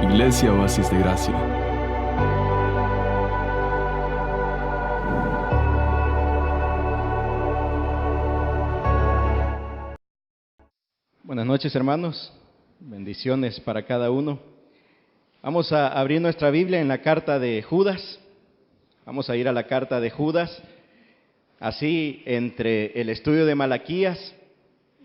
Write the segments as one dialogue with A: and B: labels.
A: Iglesia Oasis de Gracia.
B: Buenas noches, hermanos. Bendiciones para cada uno. Vamos a abrir nuestra Biblia en la carta de Judas. Vamos a ir a la carta de Judas. Así, entre el estudio de Malaquías,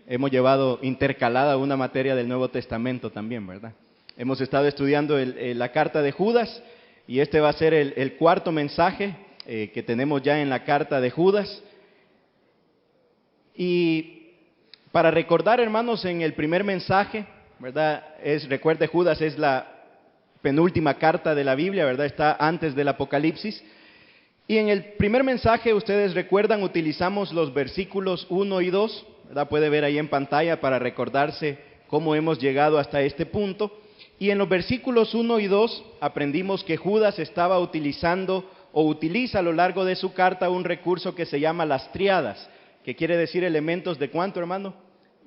B: hemos llevado intercalada una materia del Nuevo Testamento también, ¿verdad? Hemos estado estudiando la carta de Judas y este va a ser el cuarto mensaje que tenemos ya en la carta de Judas. Y para recordar, hermanos, en el primer mensaje, ¿verdad? Recuerde, Judas es la penúltima carta de la Biblia, ¿verdad? Está antes del Apocalipsis. Y en el primer mensaje, ustedes recuerdan, utilizamos los versículos 1 y 2, ¿verdad? Puede ver ahí en pantalla para recordarse cómo hemos llegado hasta este punto. Y en los versículos 1 y 2 aprendimos que Judas estaba utilizando o utiliza a lo largo de su carta un recurso que se llama las tríadas, que quiere decir elementos de ¿cuánto, hermano?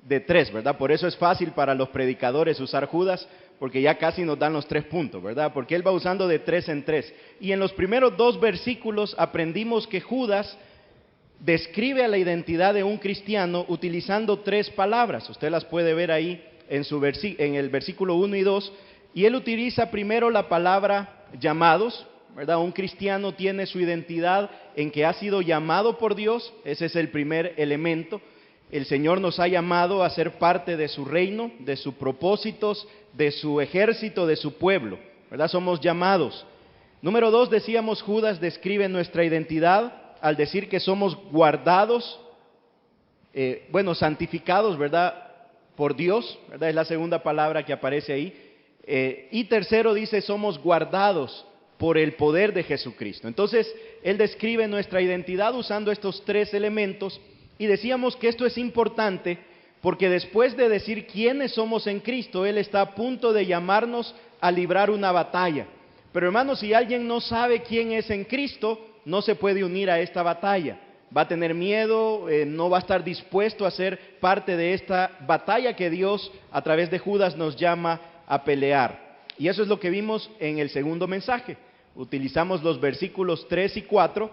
B: De 3, ¿verdad? Por eso es fácil para los predicadores usar Judas, porque ya casi nos dan los 3 puntos, ¿verdad? Porque él va usando de 3 en 3. Y en los primeros 2 versículos aprendimos que Judas describe a la identidad de un cristiano utilizando 3 palabras. Usted las puede ver ahí en el versículo 1 y 2. Y él utiliza primero la palabra llamados, ¿verdad? Un cristiano tiene su identidad en que ha sido llamado por Dios. Ese es el primer elemento. El Señor nos ha llamado a ser parte de su reino, de sus propósitos, de su ejército, de su pueblo, ¿verdad? Somos llamados. Número 2, decíamos, Judas describe nuestra identidad al decir que somos guardados, santificados, ¿verdad? Por Dios, ¿verdad? Es la segunda palabra que aparece ahí. Y tercero dice, somos guardados por el poder de Jesucristo. Entonces, él describe nuestra identidad usando estos 3 elementos. Y decíamos que esto es importante porque después de decir quiénes somos en Cristo, Él está a punto de llamarnos a librar una batalla. Pero hermanos, si alguien no sabe quién es en Cristo, no se puede unir a esta batalla. Va a tener miedo, no va a estar dispuesto a ser parte de esta batalla que Dios a través de Judas nos llama a pelear. Y eso es lo que vimos en el segundo mensaje. Utilizamos los versículos 3 y 4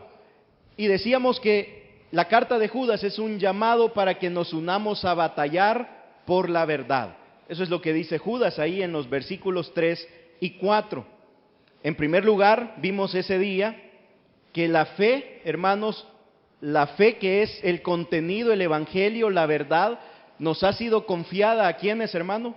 B: y decíamos que la carta de Judas es un llamado para que nos unamos a batallar por la verdad. Eso es lo que dice Judas ahí en los versículos 3 y 4. En primer lugar, vimos ese día que la fe, hermanos, la fe que es el contenido, el evangelio, la verdad, nos ha sido confiada ¿a quiénes, hermano?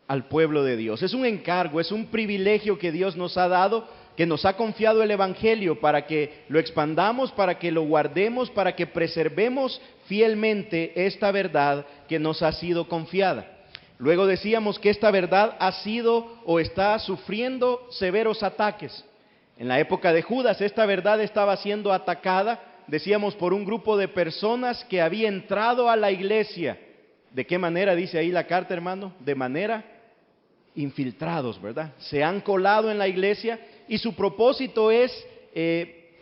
B: Al pueblo de Dios. Es un encargo, es un privilegio que Dios nos ha dado, que nos ha confiado el evangelio para que lo expandamos, para que lo guardemos, para que preservemos fielmente esta verdad que nos ha sido confiada. Luego decíamos que esta verdad ha sido o está sufriendo severos ataques. En la época de Judas esta verdad estaba siendo atacada, decíamos, por un grupo de personas que había entrado a la iglesia. ¿De qué manera dice ahí la carta, hermano? De manera infiltrados, ¿verdad? Se han colado en la iglesia y su propósito es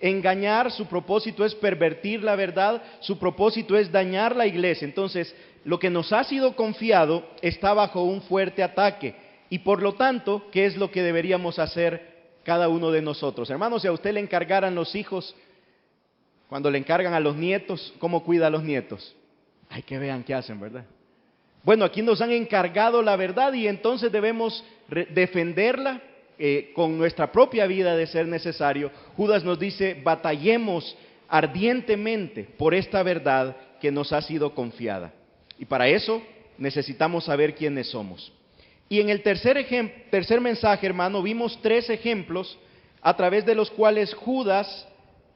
B: engañar, su propósito es pervertir la verdad, su propósito es dañar la iglesia. Entonces, lo que nos ha sido confiado está bajo un fuerte ataque y por lo tanto, ¿qué es lo que deberíamos hacer cada uno de nosotros? Hermanos, si a usted le encargaran los hijos, cuando le encargan a los nietos, ¿cómo cuida a los nietos? Hay que vean qué hacen, ¿verdad? Bueno, aquí nos han encargado la verdad y entonces debemos defenderla con nuestra propia vida de ser necesario. Judas nos dice, batallemos ardientemente por esta verdad que nos ha sido confiada. Y para eso necesitamos saber quiénes somos. Y en el tercer mensaje, hermano, vimos 3 ejemplos a través de los cuales Judas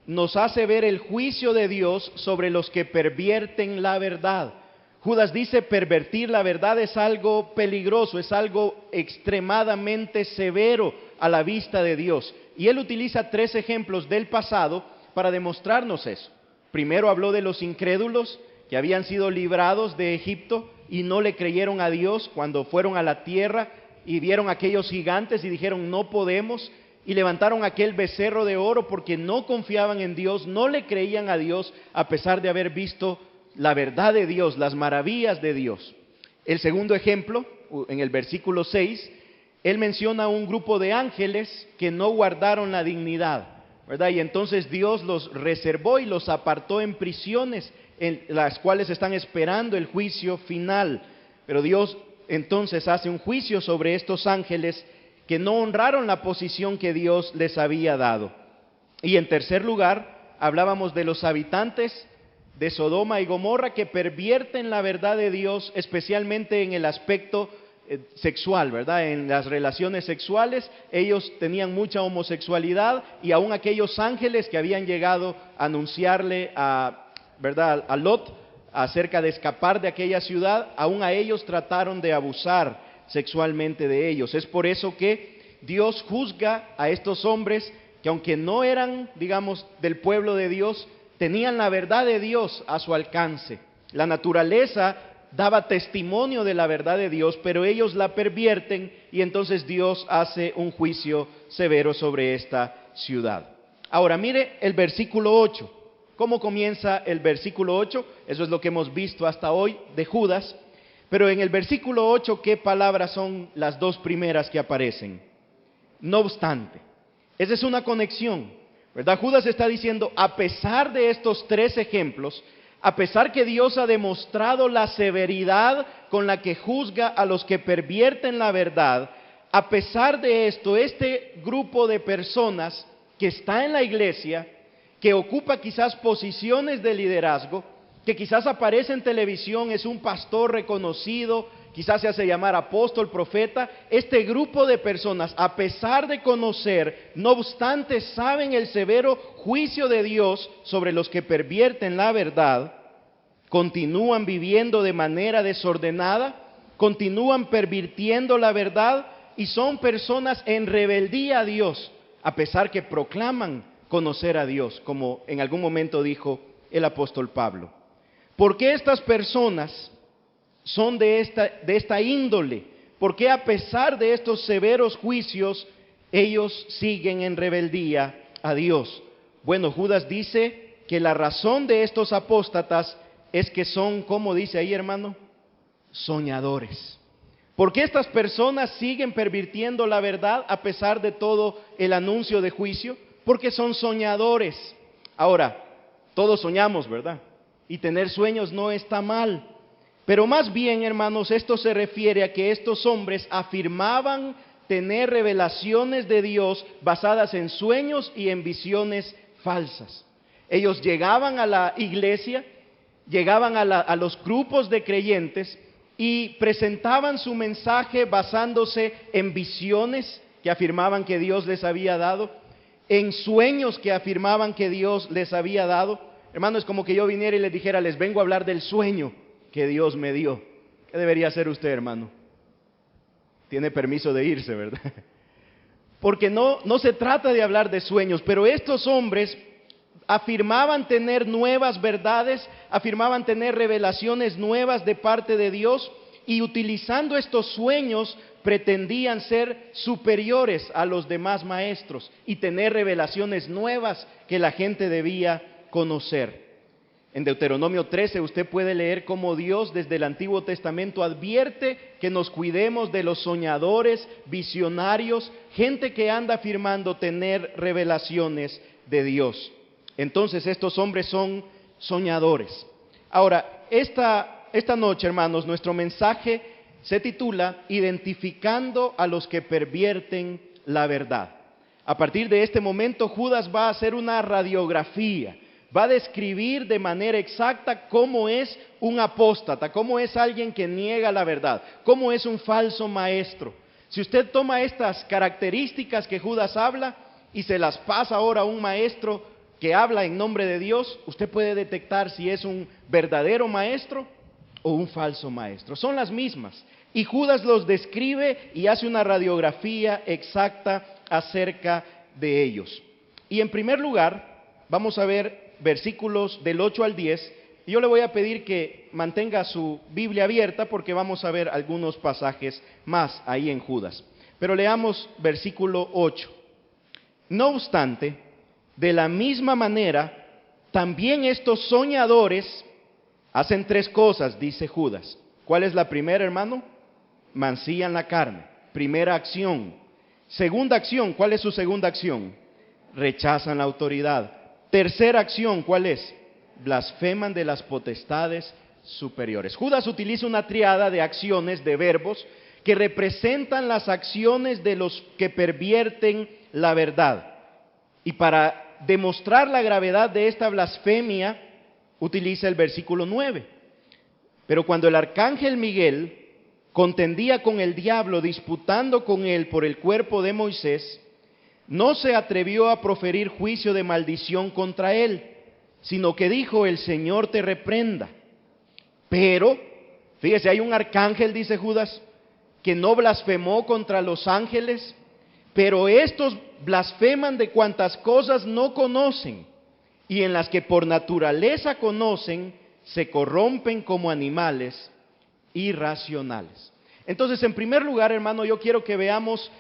B: nos hace ver el juicio de Dios sobre los que pervierten la verdad. Judas dice, pervertir la verdad es algo peligroso, es algo extremadamente severo a la vista de Dios. Y él utiliza 3 ejemplos del pasado para demostrarnos eso. Primero habló de los incrédulos que habían sido librados de Egipto y no le creyeron a Dios cuando fueron a la tierra y vieron aquellos gigantes y dijeron, no podemos. Y levantaron aquel becerro de oro porque no confiaban en Dios, no le creían a Dios a pesar de haber visto la verdad de Dios, las maravillas de Dios. El segundo ejemplo, en el versículo 6, él menciona un grupo de ángeles que no guardaron la dignidad, ¿verdad? Y entonces Dios los reservó y los apartó en prisiones, en las cuales están esperando el juicio final. Pero Dios entonces hace un juicio sobre estos ángeles que no honraron la posición que Dios les había dado. Y en tercer lugar, hablábamos de los habitantes de Sodoma y Gomorra que pervierten la verdad de Dios, especialmente en el aspecto sexual, ¿verdad? En las relaciones sexuales, ellos tenían mucha homosexualidad y aún aquellos ángeles que habían llegado a anunciarle ¿verdad? A Lot acerca de escapar de aquella ciudad, aún a ellos trataron de abusar sexualmente de ellos. Es por eso que Dios juzga a estos hombres que, aunque no eran, digamos, del pueblo de Dios, tenían la verdad de Dios a su alcance. La naturaleza daba testimonio de la verdad de Dios, pero ellos la pervierten y entonces Dios hace un juicio severo sobre esta ciudad. Ahora mire el versículo 8. ¿Cómo comienza el versículo 8? Eso es lo que hemos visto hasta hoy de Judas. Pero en el versículo 8, ¿qué palabras son las dos primeras que aparecen? No obstante. Esa es una conexión, ¿verdad? Judas está diciendo, a pesar de estos tres ejemplos, a pesar que Dios ha demostrado la severidad con la que juzga a los que pervierten la verdad, a pesar de esto, este grupo de personas que está en la iglesia, que ocupa quizás posiciones de liderazgo, que quizás aparece en televisión, es un pastor reconocido, quizás se hace llamar apóstol, profeta, este grupo de personas, a pesar de conocer, no obstante saben el severo juicio de Dios sobre los que pervierten la verdad, continúan viviendo de manera desordenada, continúan pervirtiendo la verdad y son personas en rebeldía a Dios, a pesar que proclaman conocer a Dios, como en algún momento dijo el apóstol Pablo. ¿Por qué estas personas son de esta índole? ¿Por qué a pesar de estos severos juicios ellos siguen en rebeldía a Dios? Bueno, Judas dice que la razón de estos apóstatas es que son, ¿cómo dice ahí, hermano? Soñadores. ¿Por qué estas personas siguen pervirtiendo la verdad a pesar de todo el anuncio de juicio? Porque son soñadores. Ahora, todos soñamos, ¿verdad? Y tener sueños no está mal. Pero más bien, hermanos, esto se refiere a que estos hombres afirmaban tener revelaciones de Dios basadas en sueños y en visiones falsas. Ellos llegaban a la iglesia, llegaban a los grupos de creyentes y presentaban su mensaje basándose en visiones que afirmaban que Dios les había dado, en sueños que afirmaban que Dios les había dado. Hermano, es como que yo viniera y les dijera, les vengo a hablar del sueño que Dios me dio. ¿Qué debería hacer usted, hermano? Tiene permiso de irse, ¿verdad? Porque no se trata de hablar de sueños, pero estos hombres afirmaban tener nuevas verdades, afirmaban tener revelaciones nuevas de parte de Dios y utilizando estos sueños pretendían ser superiores a los demás maestros y tener revelaciones nuevas que la gente debía conocer. En Deuteronomio 13 usted puede leer cómo Dios desde el Antiguo Testamento advierte que nos cuidemos de los soñadores, visionarios, gente que anda afirmando tener revelaciones de Dios. Entonces estos hombres son soñadores. Ahora, esta noche, hermanos, nuestro mensaje se titula Identificando a los que pervierten la verdad. A partir de este momento, Judas va a hacer una radiografía, va a describir de manera exacta cómo es un apóstata, cómo es alguien que niega la verdad, cómo es un falso maestro. Si usted toma estas características que Judas habla y se las pasa ahora a un maestro que habla en nombre de Dios, usted puede detectar si es un verdadero maestro o un falso maestro. Son las mismas. Y Judas los describe y hace una radiografía exacta acerca de ellos. Y en primer lugar, vamos a ver versículos del 8 al 10. Y yo le voy a pedir que mantenga su Biblia abierta porque vamos a ver algunos pasajes más ahí en Judas. Pero leamos versículo 8. No obstante, de la misma manera, también estos soñadores hacen tres cosas, dice Judas. ¿Cuál es la primera, hermano? Mancillan la carne. Primera acción. Segunda acción, ¿cuál es su segunda acción? Rechazan la autoridad. Tercera acción, ¿cuál es? Blasfeman de las potestades superiores. Judas utiliza una triada de acciones, de verbos, que representan las acciones de los que pervierten la verdad. Y para demostrar la gravedad de esta blasfemia, utiliza el versículo 9. Pero cuando el arcángel Miguel contendía con el diablo, disputando con él por el cuerpo de Moisés, no se atrevió a proferir juicio de maldición contra él, sino que dijo: el Señor te reprenda. Pero, fíjese, hay un arcángel, dice Judas, que no blasfemó contra los ángeles, pero estos blasfeman de cuantas cosas no conocen, y en las que por naturaleza conocen, se corrompen como animales irracionales. Entonces, en primer lugar, hermano, yo quiero que veamos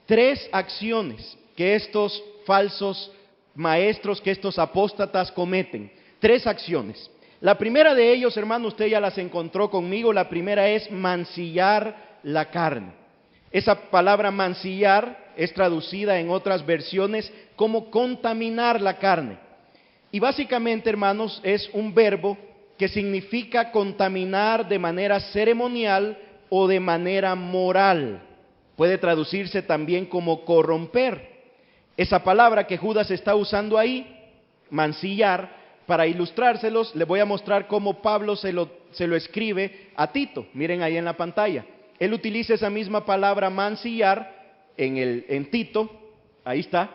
B: tres acciones que estos falsos maestros, que estos apóstatas cometen. Tres acciones. La primera de ellos, hermano, usted ya las encontró conmigo. La primera es mancillar la carne. Esa palabra mancillar es traducida en otras versiones como contaminar la carne. Y básicamente, hermanos, es un verbo que significa contaminar de manera ceremonial o de manera moral. Puede traducirse también como corromper. Esa palabra que Judas está usando ahí, mancillar, para ilustrárselos, les voy a mostrar cómo Pablo se lo escribe a Tito. Miren ahí en la pantalla. Él utiliza esa misma palabra mancillar en Tito. Ahí está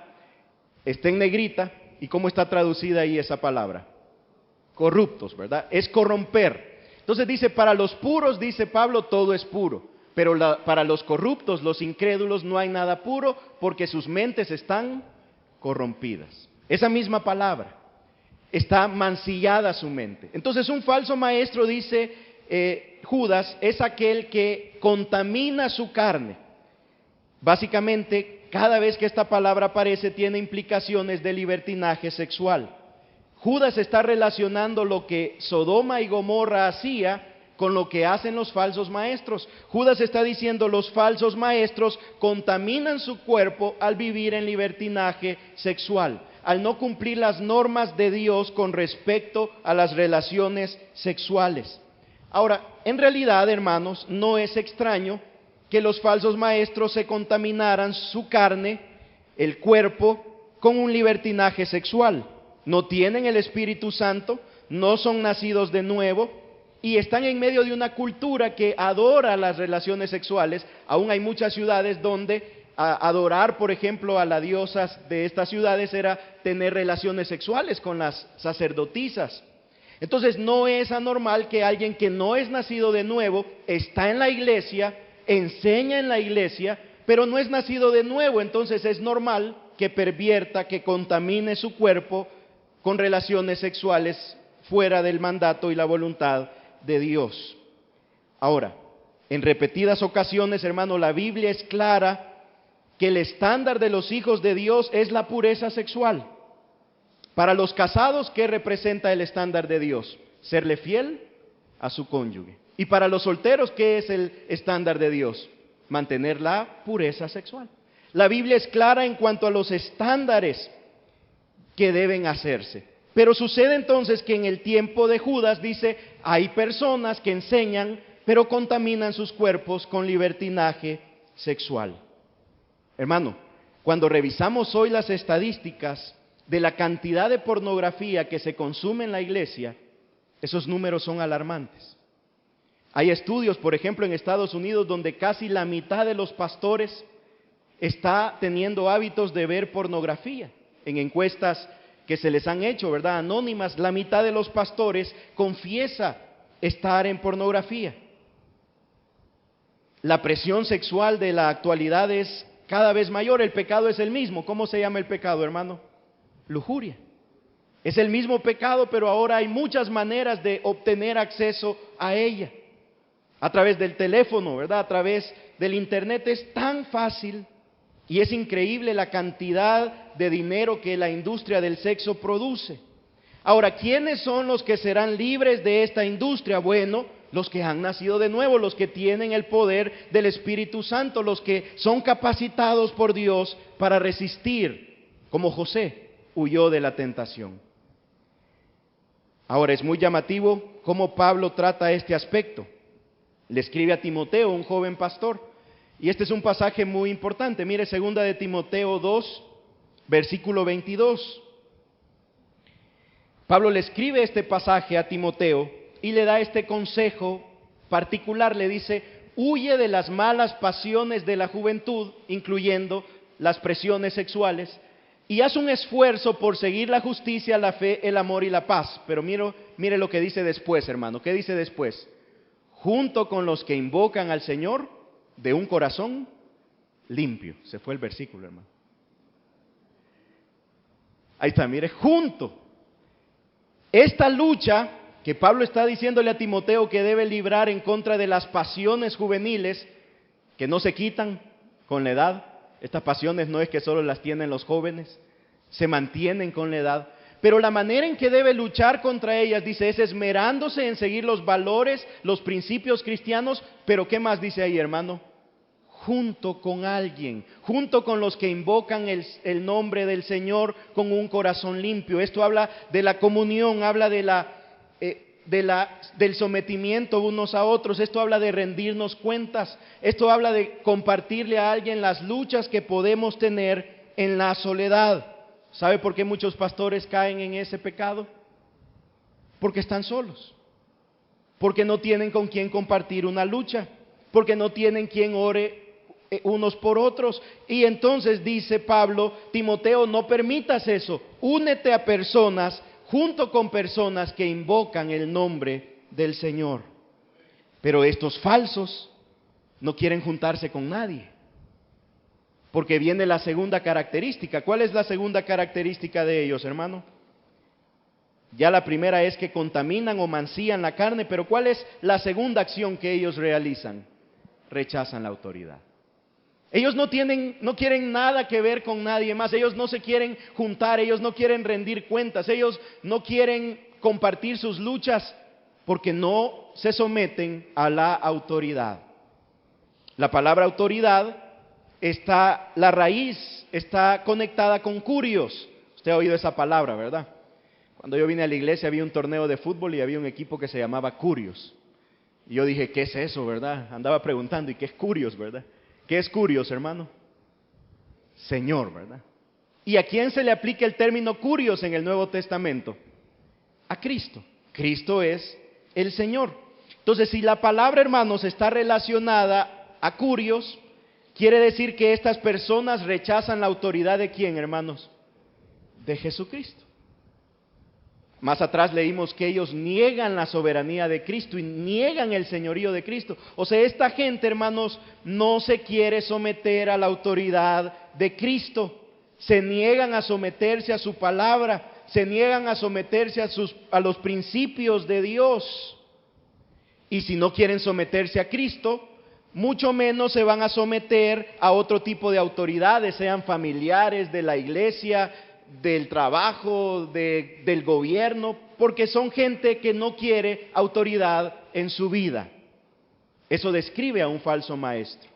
B: en negrita. ¿Y cómo está traducida ahí esa palabra? Corruptos, ¿verdad? Es corromper. Entonces dice, para los puros, dice Pablo, todo es puro. Pero para los corruptos, los incrédulos, no hay nada puro, porque sus mentes están corrompidas. Esa misma palabra, está mancillada su mente. Entonces un falso maestro, dice Judas, es aquel que contamina su carne. Básicamente, cada vez que esta palabra aparece, tiene implicaciones de libertinaje sexual. Judas está relacionando lo que Sodoma y Gomorra hacía con lo que hacen los falsos maestros. Judas está diciendo, los falsos maestros contaminan su cuerpo al vivir en libertinaje sexual, al no cumplir las normas de Dios con respecto a las relaciones sexuales. Ahora, en realidad, hermanos, no es extraño que los falsos maestros se contaminaran su carne, el cuerpo, con un libertinaje sexual. No tienen el Espíritu Santo, no son nacidos de nuevo y están en medio de una cultura que adora las relaciones sexuales. Aún hay muchas ciudades donde adorar, por ejemplo, a las diosas de estas ciudades era tener relaciones sexuales con las sacerdotisas. Entonces no es anormal que alguien que no es nacido de nuevo está en la iglesia, enseña en la iglesia, pero no es nacido de nuevo. Entonces es normal que pervierta, que contamine su cuerpo con relaciones sexuales fuera del mandato y la voluntad de Dios. Ahora, en repetidas ocasiones, hermano, la Biblia es clara que el estándar de los hijos de Dios es la pureza sexual. Para los casados, ¿qué representa el estándar de Dios? Serle fiel a su cónyuge. Y para los solteros, ¿qué es el estándar de Dios? Mantener la pureza sexual. La Biblia es clara en cuanto a los estándares que deben hacerse. Pero sucede entonces que en el tiempo de Judas, dice, hay personas que enseñan, pero contaminan sus cuerpos con libertinaje sexual. Hermano, cuando revisamos hoy las estadísticas de la cantidad de pornografía que se consume en la iglesia, esos números son alarmantes. Hay estudios, por ejemplo, en Estados Unidos, donde casi la mitad de los pastores está teniendo hábitos de ver pornografía. En encuestas que se les han hecho, ¿verdad?, anónimas, la mitad de los pastores confiesa estar en pornografía. La presión sexual de la actualidad es cada vez mayor. El pecado es el mismo. ¿Cómo se llama el pecado, hermano? Lujuria. Es el mismo pecado, pero ahora hay muchas maneras de obtener acceso a ella. A través del teléfono, ¿verdad? A través del internet es tan fácil y es increíble la cantidad de dinero que la industria del sexo produce. Ahora, ¿quiénes son los que serán libres de esta industria? Bueno, los que han nacido de nuevo, los que tienen el poder del Espíritu Santo, los que son capacitados por Dios para resistir, como José huyó de la tentación. Ahora es muy llamativo cómo Pablo trata este aspecto. Le escribe a Timoteo, un joven pastor, y este es un pasaje muy importante. Mire, 2 de Timoteo 2, versículo 22. Pablo le escribe este pasaje a Timoteo y le da este consejo particular. Le dice: huye de las malas pasiones de la juventud, incluyendo las presiones sexuales, y haz un esfuerzo por seguir la justicia, la fe, el amor y la paz. Pero mire lo que dice después, hermano. ¿Qué dice después? Junto con los que invocan al Señor de un corazón limpio. Se fue el versículo, hermano. Ahí está, mire, junto. Esta lucha que Pablo está diciéndole a Timoteo que debe librar en contra de las pasiones juveniles, que no se quitan con la edad. Estas pasiones no es que solo las tienen los jóvenes, se mantienen con la edad. Pero la manera en que debe luchar contra ellas, dice, es esmerándose en seguir los valores, los principios cristianos. Pero ¿qué más dice ahí, hermano? Junto con alguien, junto con los que invocan el nombre del Señor con un corazón limpio. Esto habla de la comunión, habla del sometimiento unos a otros. Esto habla de rendirnos cuentas. Esto habla de compartirle a alguien las luchas que podemos tener en la soledad. ¿Sabe por qué muchos pastores caen en ese pecado? Porque están solos, porque no tienen con quién compartir una lucha, porque no tienen quien ore unos por otros. Y entonces dice Pablo: Timoteo, no permitas eso, únete a personas, junto con personas que invocan el nombre del Señor. Pero estos falsos no quieren juntarse con nadie, porque viene la segunda característica. ¿Cuál es la segunda característica de ellos, hermano? Ya la primera es que contaminan o mancillan la carne, pero ¿cuál es la segunda acción que ellos realizan? Rechazan la autoridad. Ellos no quieren nada que ver con nadie más. Ellos no se quieren juntar, ellos no quieren rendir cuentas, ellos no quieren compartir sus luchas, porque no se someten a la autoridad. La palabra autoridad la raíz está conectada con curios. Usted ha oído esa palabra, ¿verdad? Cuando yo vine a la iglesia había un torneo de fútbol y había un equipo que se llamaba Curios. Y yo dije, ¿qué es eso, verdad? Andaba preguntando, ¿y qué es Curios, verdad? ¿Qué es Curios, hermano? Señor, ¿verdad? ¿Y a quién se le aplica el término Curios en el Nuevo Testamento? A Cristo. Cristo es el Señor. Entonces, si la palabra, hermanos, está relacionada a Curios, quiere decir que estas personas rechazan la autoridad ¿de quién, hermanos? De Jesucristo. Más atrás leímos que ellos niegan la soberanía de Cristo y niegan el señorío de Cristo. O sea, esta gente, hermanos, no se quiere someter a la autoridad de Cristo. Se niegan a someterse a su palabra, se niegan a someterse a los principios de Dios. Y si no quieren someterse a Cristo, mucho menos se van a someter a otro tipo de autoridades, sean familiares, de la iglesia, del trabajo, del gobierno, porque son gente que no quiere autoridad en su vida. Eso describe a un falso maestro.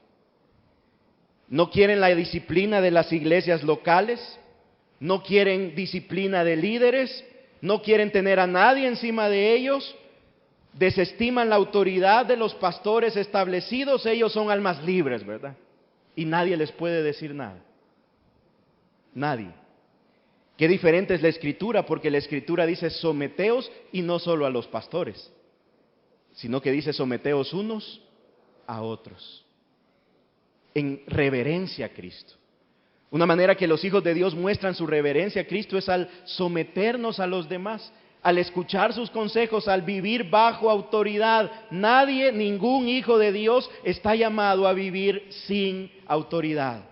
B: No quieren la disciplina de las iglesias locales, no quieren disciplina de líderes, no quieren tener a nadie encima de ellos, desestiman la autoridad de los pastores establecidos. Ellos son almas libres, ¿verdad? Y nadie les puede decir nada. Nadie. Qué diferente es la Escritura, porque la Escritura dice someteos, y no solo a los pastores, sino que dice someteos unos a otros, en reverencia a Cristo. Una manera que los hijos de Dios muestran su reverencia a Cristo es al someternos a los demás, al escuchar sus consejos, al vivir bajo autoridad. Nadie, ningún hijo de Dios está llamado a vivir sin autoridad.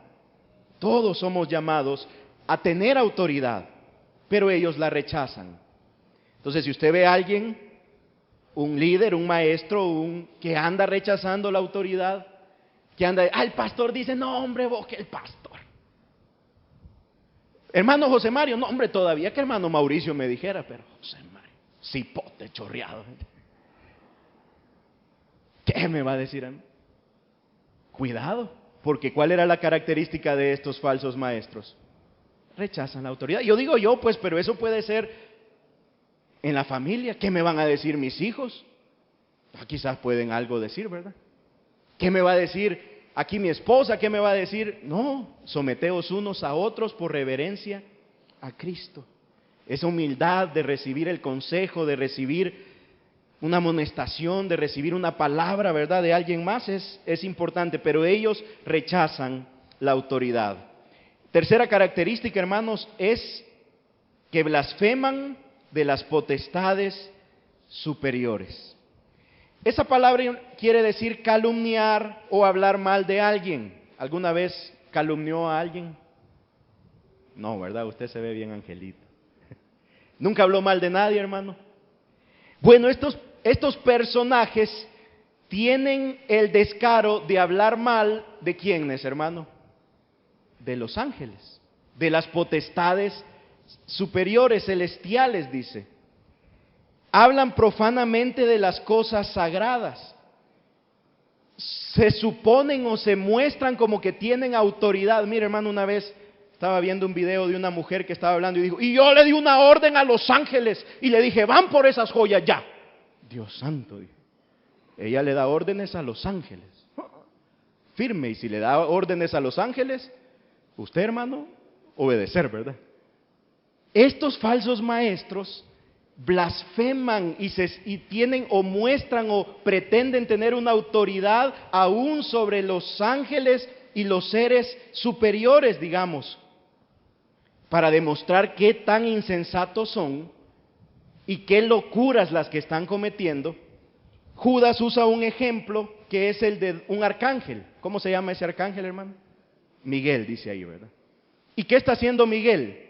B: Todos somos llamados a tener autoridad, pero ellos la rechazan. Entonces, si usted ve a alguien, un líder, un maestro, que anda rechazando la autoridad, que anda, el pastor dice, no hombre, vos que el pastor. Hermano José Mario, no hombre, todavía que hermano Mauricio me dijera, pero José Mario, cipote chorreado. ¿Qué me va a decir a mí? Cuidado, porque ¿cuál era la característica de estos falsos maestros? Rechazan la autoridad. Yo digo yo, pues, pero eso puede ser en la familia. ¿Qué me van a decir mis hijos? Quizás pueden algo decir, ¿verdad? ¿Qué me va a decir aquí mi esposa? ¿Qué me va a decir? No, someteos unos a otros por reverencia a Cristo. Esa humildad de recibir el consejo, de recibir una amonestación, de recibir una palabra, ¿verdad?, de alguien más es importante, pero ellos rechazan la autoridad. Tercera característica, hermanos, es que blasfeman de las potestades superiores. Esa palabra quiere decir calumniar o hablar mal de alguien. ¿Alguna vez calumnió a alguien? No, ¿verdad? Usted se ve bien angelito. ¿Nunca habló mal de nadie, hermano? Bueno, estos personajes tienen el descaro de hablar mal de quiénes, hermano, de los ángeles, de las potestades superiores, celestiales, dice. Hablan profanamente de las cosas sagradas. Se suponen o se muestran como que tienen autoridad. Mire, hermano, una vez estaba viendo un video de una mujer que estaba hablando y dijo, y yo le di una orden a los ángeles y le dije, van por esas joyas ya. Dios santo, dije. Ella le da órdenes a los ángeles. Firme, y si le da órdenes a los ángeles, usted, hermano, obedecer, ¿verdad? Estos falsos maestros blasfeman y tienen o muestran o pretenden tener una autoridad aún sobre los ángeles y los seres superiores, digamos, para demostrar qué tan insensatos son y qué locuras las que están cometiendo. Judas usa un ejemplo que es el de un arcángel. ¿Cómo se llama ese arcángel, hermano? Miguel, dice ahí, ¿verdad? ¿Y qué está haciendo Miguel?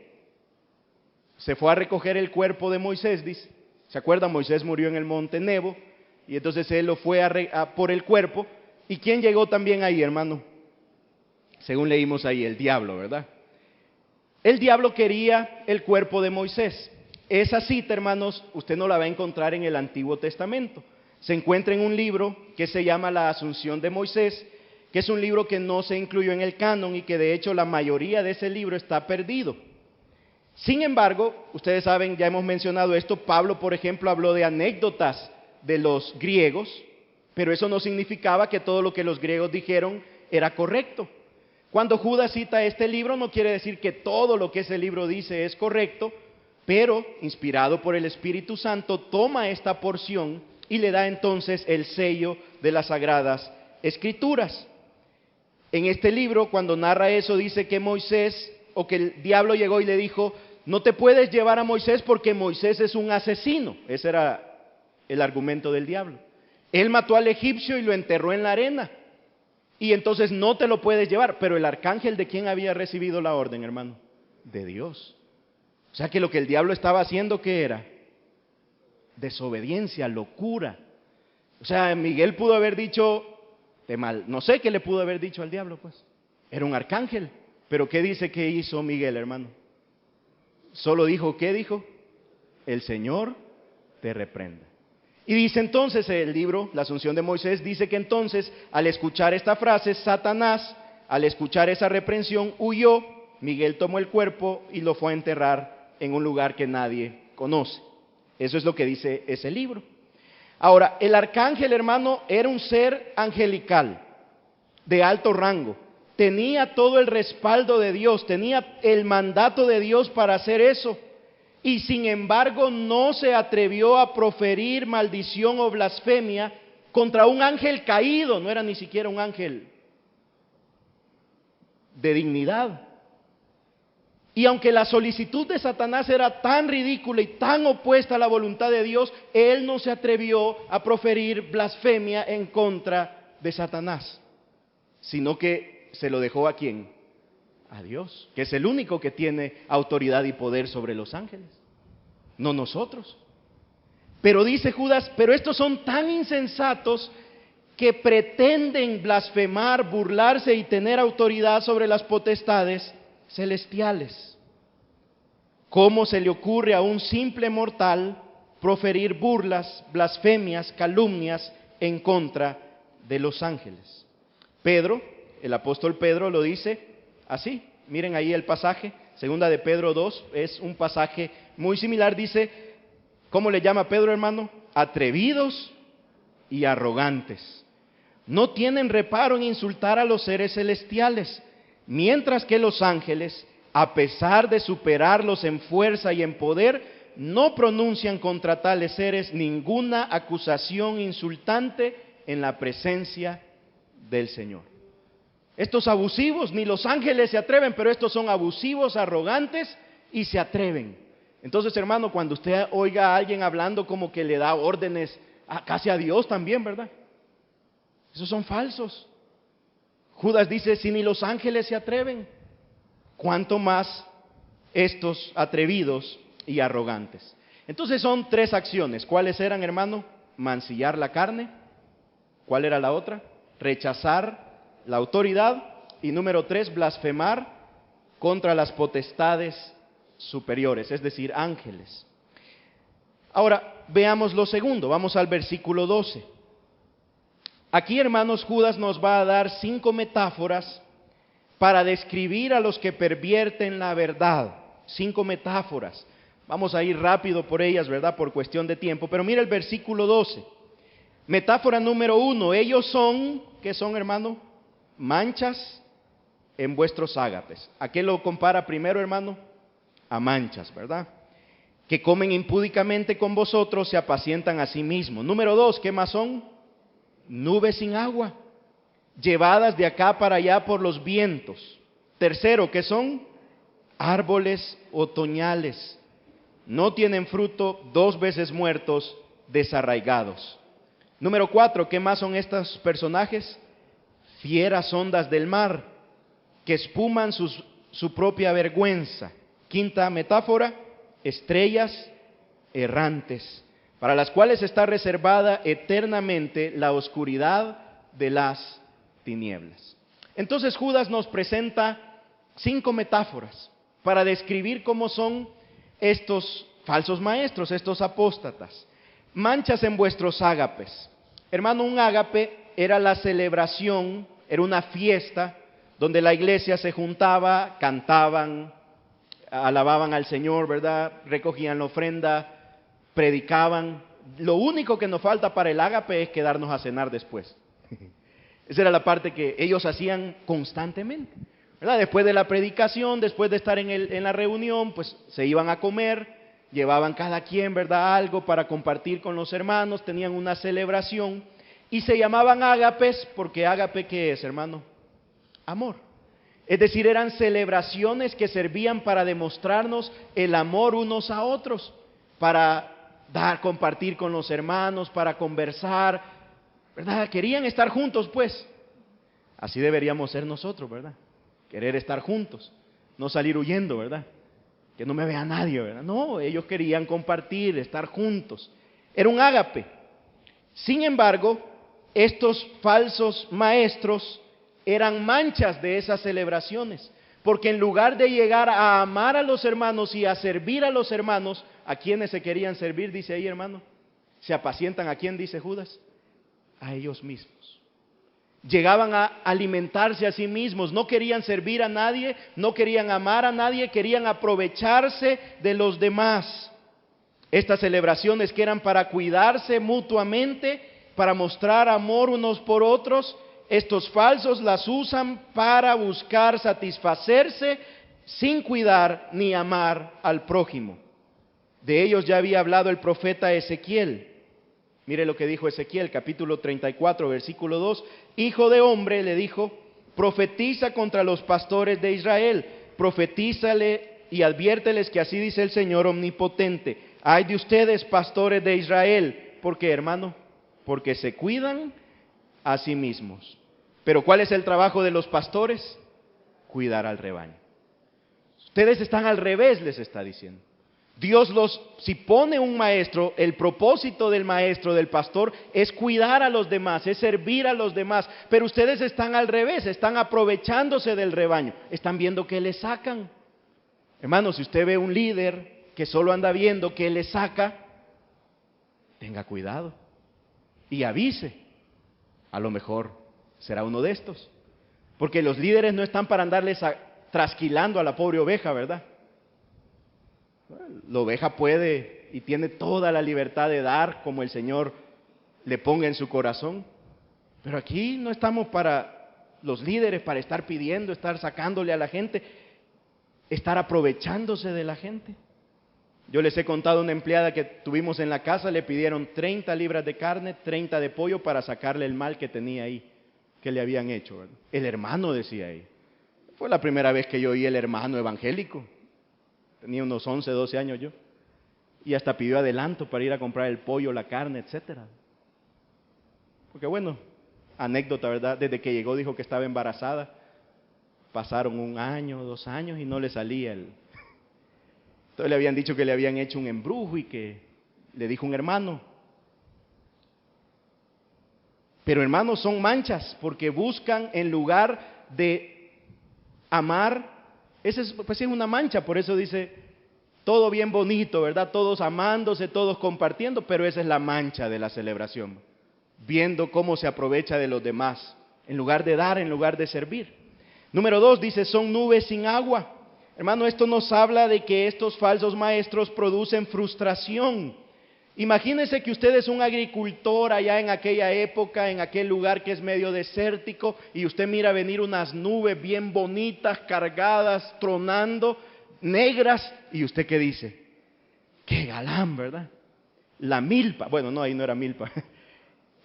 B: Se fue a recoger el cuerpo de Moisés, dice. ¿Se acuerdan? Moisés murió en el monte Nebo y entonces él lo fue por el cuerpo. ¿Y quién llegó también ahí, hermano? Según leímos ahí, el diablo, ¿verdad? El diablo quería el cuerpo de Moisés. Esa cita, hermanos, usted no la va a encontrar en el Antiguo Testamento. Se encuentra en un libro que se llama La Asunción de Moisés, que es un libro que no se incluyó en el canon y que de hecho la mayoría de ese libro está perdido. Sin embargo, ustedes saben, ya hemos mencionado esto, Pablo, por ejemplo, habló de anécdotas de los griegos, pero eso no significaba que todo lo que los griegos dijeron era correcto. Cuando Judas cita este libro, no quiere decir que todo lo que ese libro dice es correcto, pero, inspirado por el Espíritu Santo, toma esta porción y le da entonces el sello de las Sagradas Escrituras. En este libro, cuando narra eso, dice que Moisés, o que el diablo llegó y le dijo, no te puedes llevar a Moisés porque Moisés es un asesino. Ese era el argumento del diablo. Él mató al egipcio y lo enterró en la arena. Y entonces no te lo puedes llevar. Pero el arcángel, ¿de quién había recibido la orden, hermano? De Dios. O sea que lo que el diablo estaba haciendo, ¿qué era? Desobediencia, locura. O sea, Miguel pudo haber dicho, no sé qué le pudo haber dicho al diablo, pues. Era un arcángel. Pero ¿qué dice que hizo Miguel, hermano? Solo dijo, ¿qué dijo? El Señor te reprenda. Y dice entonces el libro, La Asunción de Moisés, dice que entonces al escuchar esta frase, Satanás, al escuchar esa reprensión, huyó. Miguel tomó el cuerpo y lo fue a enterrar en un lugar que nadie conoce. Eso es lo que dice ese libro. Ahora, el arcángel, hermano, era un ser angelical, de alto rango. Tenía todo el respaldo de Dios, tenía el mandato de Dios para hacer eso. Y sin embargo no se atrevió a proferir maldición o blasfemia contra un ángel caído. No era ni siquiera un ángel de dignidad. Y aunque la solicitud de Satanás era tan ridícula y tan opuesta a la voluntad de Dios, él no se atrevió a proferir blasfemia en contra de Satanás, sino que se lo dejó ¿a quién? A Dios, que es el único que tiene autoridad y poder sobre los ángeles, no nosotros. Pero dice Judas, pero estos son tan insensatos que pretenden blasfemar, burlarse y tener autoridad sobre las potestades celestiales. ¿Cómo se le ocurre a un simple mortal proferir burlas, blasfemias, calumnias en contra de los ángeles. Pedro, el apóstol Pedro lo dice así. Miren ahí el pasaje, segunda de Pedro 2, es un pasaje muy similar. Dice, ¿cómo le llama Pedro, hermano? Atrevidos y arrogantes. No tienen reparo en insultar a los seres celestiales, mientras que los ángeles, a pesar de superarlos en fuerza y en poder, no pronuncian contra tales seres ninguna acusación insultante en la presencia del Señor. Estos abusivos, ni los ángeles se atreven, pero estos son abusivos, arrogantes y se atreven. Entonces, hermano, cuando usted oiga a alguien hablando como que le da órdenes casi a Dios también, ¿verdad? Esos son falsos. Judas dice, si ni los ángeles se atreven, ¿cuánto más estos atrevidos y arrogantes? Entonces son tres acciones. ¿Cuáles eran, hermano? Mancillar la carne. ¿Cuál era la otra? Rechazar la autoridad. Y número 3, blasfemar contra las potestades superiores, es decir, ángeles. Ahora, veamos lo segundo. Vamos al versículo 12. Aquí, hermanos, Judas nos va a dar 5 metáforas para describir a los que pervierten la verdad. 5 metáforas. Vamos a ir rápido por ellas, ¿verdad? Por cuestión de tiempo. Pero mira el versículo 12. Metáfora número 1. Ellos son, ¿qué son, hermano? Manchas en vuestros ágapes. ¿A qué lo compara primero, hermano? A manchas, ¿verdad? Que comen impúdicamente con vosotros, se apacientan a sí mismos. Número 2, ¿qué más son? Nubes sin agua, llevadas de acá para allá por los vientos. Tercero, ¿qué son? Árboles otoñales, no tienen fruto, 2 veces muertos, desarraigados. Número 4, ¿qué más son estos personajes? Fieras ondas del mar, que espuman su propia vergüenza. Quinta metáfora, estrellas errantes, para las cuales está reservada eternamente la oscuridad de las tinieblas. Entonces Judas nos presenta 5 metáforas para describir cómo son estos falsos maestros, estos apóstatas. Manchas en vuestros ágapes. Hermano, un ágape era la celebración, era una fiesta donde la iglesia se juntaba, cantaban, alababan al Señor, ¿verdad? Recogían la ofrenda, predicaban. Lo único que nos falta para el ágape es quedarnos a cenar después. Esa era la parte que ellos hacían constantemente, ¿verdad? Después de la predicación, después de estar en la reunión, pues se iban a comer, llevaban cada quien, ¿verdad?, algo para compartir con los hermanos, tenían una celebración y se llamaban ágapes porque ágape, ¿qué es, hermano? Amor. Es decir, eran celebraciones que servían para demostrarnos el amor unos a otros, para compartir con los hermanos, para conversar, ¿verdad? Querían estar juntos, pues. Así deberíamos ser nosotros, ¿verdad? Querer estar juntos, no salir huyendo, ¿verdad? Que no me vea nadie, ¿verdad? No, ellos querían compartir, estar juntos. Era un ágape. Sin embargo, estos falsos maestros eran manchas de esas celebraciones, porque en lugar de llegar a amar a los hermanos y a servir a los hermanos, ¿a quienes se querían servir? Dice ahí, hermano. ¿Se apacientan a quién? Dice Judas. A ellos mismos. Llegaban a alimentarse a sí mismos, no querían servir a nadie, no querían amar a nadie, querían aprovecharse de los demás. Estas celebraciones que eran para cuidarse mutuamente, para mostrar amor unos por otros, estos falsos las usan para buscar satisfacerse sin cuidar ni amar al prójimo. De ellos ya había hablado el profeta Ezequiel. Mire lo que dijo Ezequiel, capítulo 34, versículo 2. Hijo de hombre, le dijo, profetiza contra los pastores de Israel, profetízale y adviérteles que así dice el Señor omnipotente. Ay de ustedes, pastores de Israel. ¿Por qué, hermano? Porque se cuidan a sí mismos. Pero ¿cuál es el trabajo de los pastores? Cuidar al rebaño. Ustedes están al revés, les está diciendo. Dios si pone un maestro, el propósito del maestro, del pastor, es cuidar a los demás, es servir a los demás. Pero ustedes están al revés, están aprovechándose del rebaño. Están viendo que le sacan. Hermano, si usted ve un líder que solo anda viendo que le saca, tenga cuidado y avise. A lo mejor será uno de estos. Porque los líderes no están para andarles trasquilando a la pobre oveja, ¿verdad? La oveja puede y tiene toda la libertad de dar como el Señor le ponga en su corazón. Pero aquí no estamos para los líderes, para estar pidiendo, estar sacándole a la gente, estar aprovechándose de la gente. Yo les he contado a una empleada que tuvimos en la casa, le pidieron 30 libras de carne, 30 de pollo para sacarle el mal que tenía ahí, que le habían hecho, ¿verdad? El hermano, decía ella. Fue la primera vez que yo oí el hermano evangélico. Tenía unos 11, 12 años yo. Y hasta pidió adelanto para ir a comprar el pollo, la carne, etcétera. Porque bueno, anécdota, ¿verdad? Desde que llegó dijo que estaba embarazada. Pasaron 1 año, 2 años y no le salía el... Entonces le habían dicho que le habían hecho un embrujo y que le dijo un hermano. Pero hermanos, son manchas porque buscan en lugar de amar, pues es una mancha, por eso dice todo bien bonito, ¿verdad? Todos amándose, todos compartiendo, pero esa es la mancha de la celebración. Viendo cómo se aprovecha de los demás, en lugar de dar, en lugar de servir. Número 2 dice, son nubes sin agua. Hermano, esto nos habla de que estos falsos maestros producen frustración. Imagínense que usted es un agricultor allá en aquella época, en aquel lugar que es medio desértico, y usted mira venir unas nubes bien bonitas, cargadas, tronando, negras, y usted ¿qué dice? ¡Qué galán!, ¿verdad? La milpa, bueno, no, ahí no era milpa.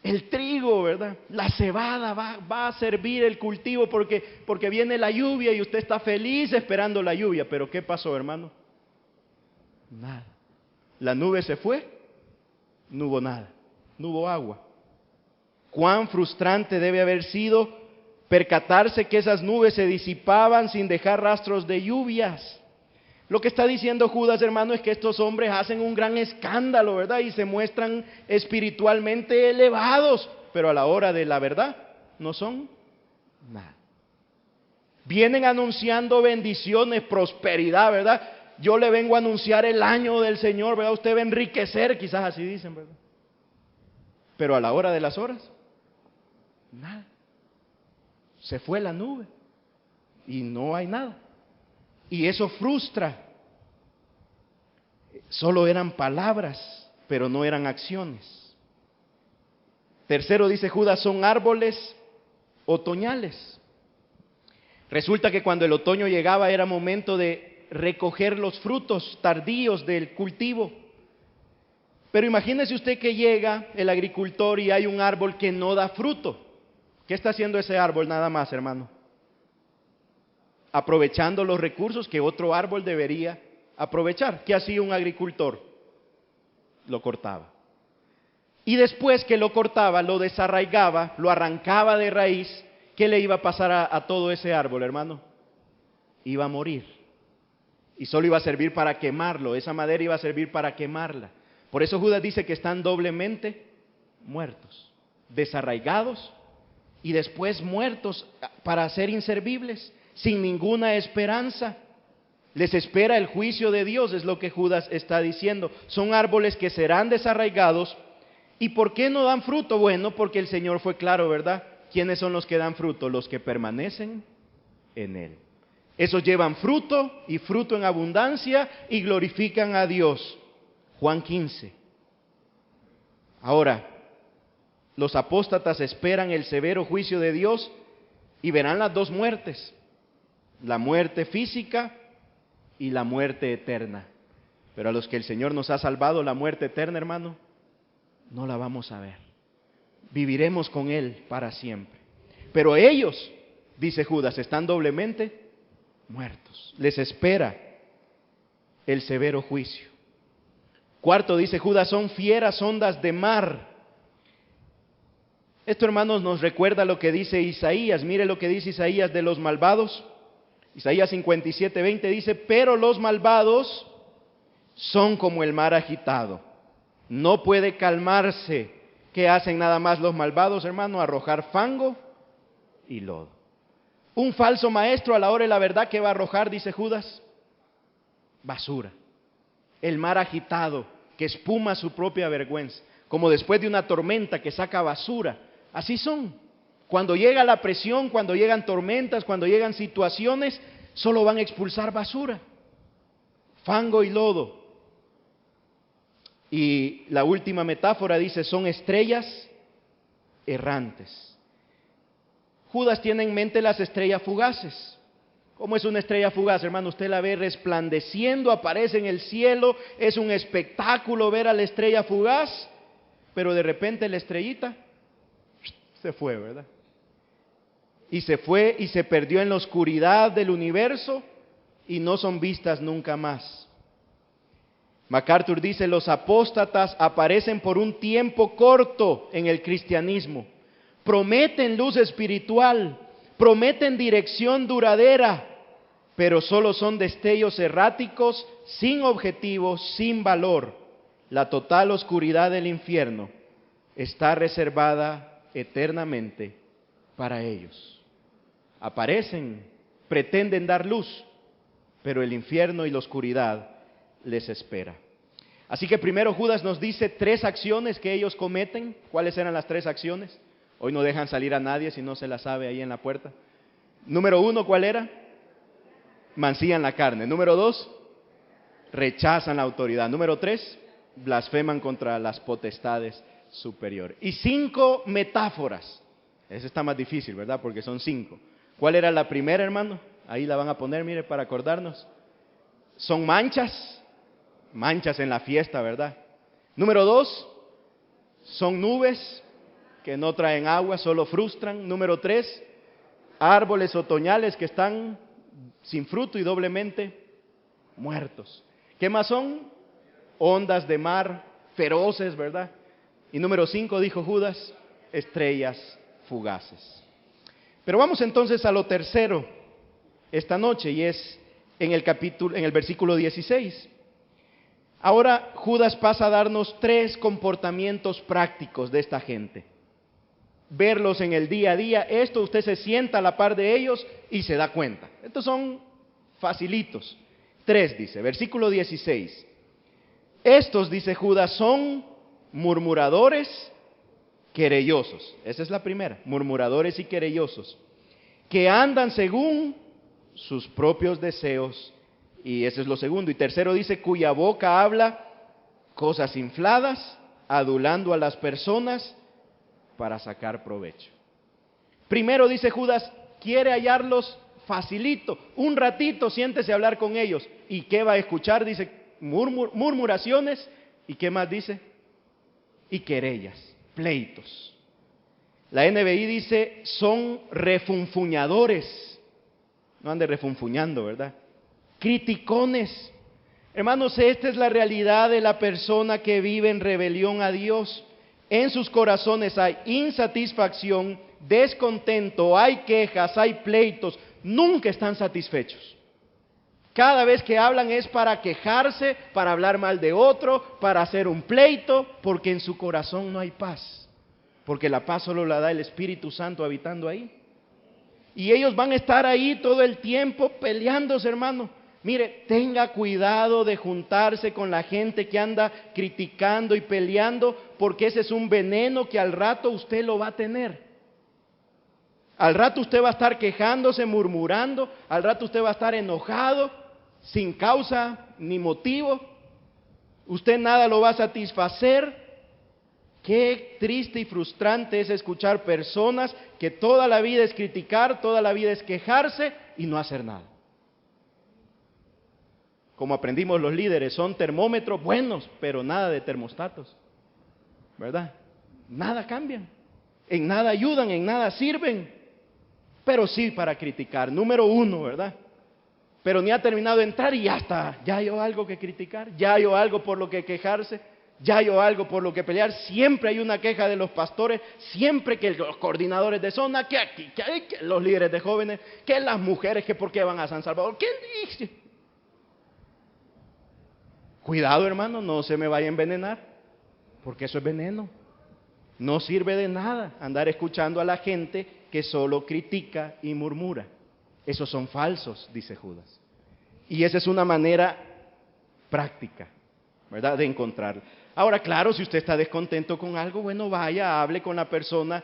B: El trigo, ¿verdad? La cebada va a servir el cultivo porque viene la lluvia y usted está feliz esperando la lluvia. Pero ¿qué pasó, hermano? Nada. La nube se fue, no hubo nada, no hubo agua. Cuán frustrante debe haber sido percatarse que esas nubes se disipaban sin dejar rastros de lluvias. Lo que está diciendo Judas, hermano, es que estos hombres hacen un gran escándalo, ¿verdad? Y se muestran espiritualmente elevados, pero a la hora de la verdad no son nada. Vienen anunciando bendiciones, prosperidad, ¿verdad? Yo le vengo a anunciar el año del Señor, ¿verdad? Usted va a enriquecer, quizás así dicen, ¿verdad? Pero a la hora de las horas, nada. Se fue la nube y no hay nada. Y eso frustra. Solo eran palabras, pero no eran acciones. Tercero, dice Judas, son árboles otoñales. Resulta que cuando el otoño llegaba era momento de recoger los frutos tardíos del cultivo. Pero imagínese usted que llega el agricultor y hay un árbol que no da fruto. ¿Qué está haciendo ese árbol nada más, hermano? Aprovechando los recursos que otro árbol debería aprovechar. ¿Qué hacía un agricultor? Lo cortaba. Y después que lo cortaba, lo desarraigaba, lo arrancaba de raíz. ¿Qué le iba a pasar a todo ese árbol, hermano? Iba a morir. Y solo iba a servir para quemarlo. Esa madera iba a servir para quemarla. Por eso Judas dice que están doblemente muertos, desarraigados y después muertos para ser inservibles, sin ninguna esperanza. Les espera el juicio de Dios, es lo que Judas está diciendo. Son árboles que serán desarraigados. ¿Y por qué no dan fruto? Bueno, porque el Señor fue claro, ¿verdad? ¿Quiénes son los que dan fruto? Los que permanecen en Él. Esos llevan fruto y fruto en abundancia y glorifican a Dios. Juan 15. Ahora, los apóstatas esperan el severo juicio de Dios y verán las dos muertes. La muerte física y la muerte eterna. Pero a los que el Señor nos ha salvado, la muerte eterna, hermano, no la vamos a ver. Viviremos con Él para siempre. Pero ellos, dice Judas, están doblemente muertos. Les espera el severo juicio. Cuarto, dice Judas, son fieras ondas de mar. Esto, hermanos, nos recuerda lo que dice Isaías. Mire lo que dice Isaías de los malvados. Isaías 57:20 dice, pero los malvados son como el mar agitado. No puede calmarse. ¿Qué hacen nada más los malvados, hermano? Arrojar fango y lodo. Un falso maestro a la hora de la verdad, ¿qué va a arrojar? Dice Judas. Basura. El mar agitado que espuma su propia vergüenza. Como después de una tormenta que saca basura. Así son. Cuando llega la presión, cuando llegan tormentas, cuando llegan situaciones, solo van a expulsar basura, fango y lodo. Y la última metáfora dice, son estrellas errantes. Judas tiene en mente las estrellas fugaces. ¿Cómo es una estrella fugaz, hermano? Usted la ve resplandeciendo, aparece en el cielo, es un espectáculo ver a la estrella fugaz, pero de repente la estrellita se fue, ¿verdad? Y se fue y se perdió en la oscuridad del universo y no son vistas nunca más. MacArthur dice, los apóstatas aparecen por un tiempo corto en el cristianismo, prometen luz espiritual, prometen dirección duradera, pero solo son destellos erráticos, sin objetivo, sin valor. La total oscuridad del infierno está reservada eternamente para ellos. Aparecen, pretenden dar luz, pero el infierno y la oscuridad les espera. Así que primero Judas nos dice 3 acciones que ellos cometen. ¿Cuáles eran las 3 acciones? Hoy no dejan salir a nadie si no se la sabe ahí en la puerta. Número 1, ¿cuál era? Mancillan la carne. Número 2, rechazan la autoridad. Número 3, blasfeman contra las potestades superiores. Y 5 metáforas. Esa está más difícil, ¿verdad? Porque son 5. ¿Cuál era la primera, hermano? Ahí la van a poner, mire, para acordarnos. Son manchas en la fiesta, ¿verdad? Número 2, son nubes que no traen agua, solo frustran. Número 3, árboles otoñales que están sin fruto y doblemente muertos. ¿Qué más son? Ondas de mar feroces, ¿verdad? Y número 5, dijo Judas, estrellas fugaces. Pero vamos entonces a lo tercero esta noche, y es en el versículo 16. Ahora Judas pasa a darnos 3 comportamientos prácticos de esta gente. Verlos en el día a día. Esto usted se sienta a la par de ellos y se da cuenta. Estos son facilitos. 3 dice, versículo 16. Estos, dice Judas, son murmuradores, querellosos. Esa es la primera, murmuradores y querellosos, que andan según sus propios deseos. Y ese es lo segundo. Y tercero dice, cuya boca habla cosas infladas, adulando a las personas para sacar provecho. Primero dice Judas, quiere hallarlos facilito, un ratito siéntese a hablar con ellos. ¿Y qué va a escuchar? Dice, murmuraciones. ¿Y qué más dice? Y querellas, pleitos. La NBI dice, son refunfuñadores. No ande refunfuñando, ¿verdad? Criticones. Hermanos, esta es la realidad de la persona que vive en rebelión a Dios. En sus corazones hay insatisfacción, descontento, hay quejas, hay pleitos. Nunca están satisfechos. Cada vez que hablan es para quejarse, para hablar mal de otro, para hacer un pleito, porque en su corazón no hay paz. Porque la paz solo la da el Espíritu Santo habitando ahí. Y ellos van a estar ahí todo el tiempo peleándose, hermano. Mire, tenga cuidado de juntarse con la gente que anda criticando y peleando, porque ese es un veneno que al rato usted lo va a tener. Al rato usted va a estar quejándose, murmurando, al rato usted va a estar enojado, sin causa ni motivo. Usted nada lo va a satisfacer. Qué triste y frustrante es escuchar personas que toda la vida es criticar, toda la vida es quejarse y no hacer nada. Como aprendimos los líderes, son termómetros buenos, pero nada de termostatos, ¿verdad? Nada cambian, en nada ayudan, en nada sirven, pero sí para criticar. Número 1, ¿verdad? Pero ni ha terminado de entrar y ya está, ya hay algo que criticar, ya hay algo por lo que quejarse, ya hay algo por lo que pelear. Siempre hay una queja de los pastores, siempre que los coordinadores de zona, que aquí, que los líderes de jóvenes, que las mujeres, que por qué van a San Salvador, ¿quién dice? Cuidado, hermano, no se me vaya a envenenar, porque eso es veneno. No sirve de nada andar escuchando a la gente que solo critica y murmura. Esos son falsos, dice Judas. Y esa es una manera práctica, ¿verdad?, de encontrarlo. Ahora, claro, si usted está descontento con algo, bueno, vaya, hable con la persona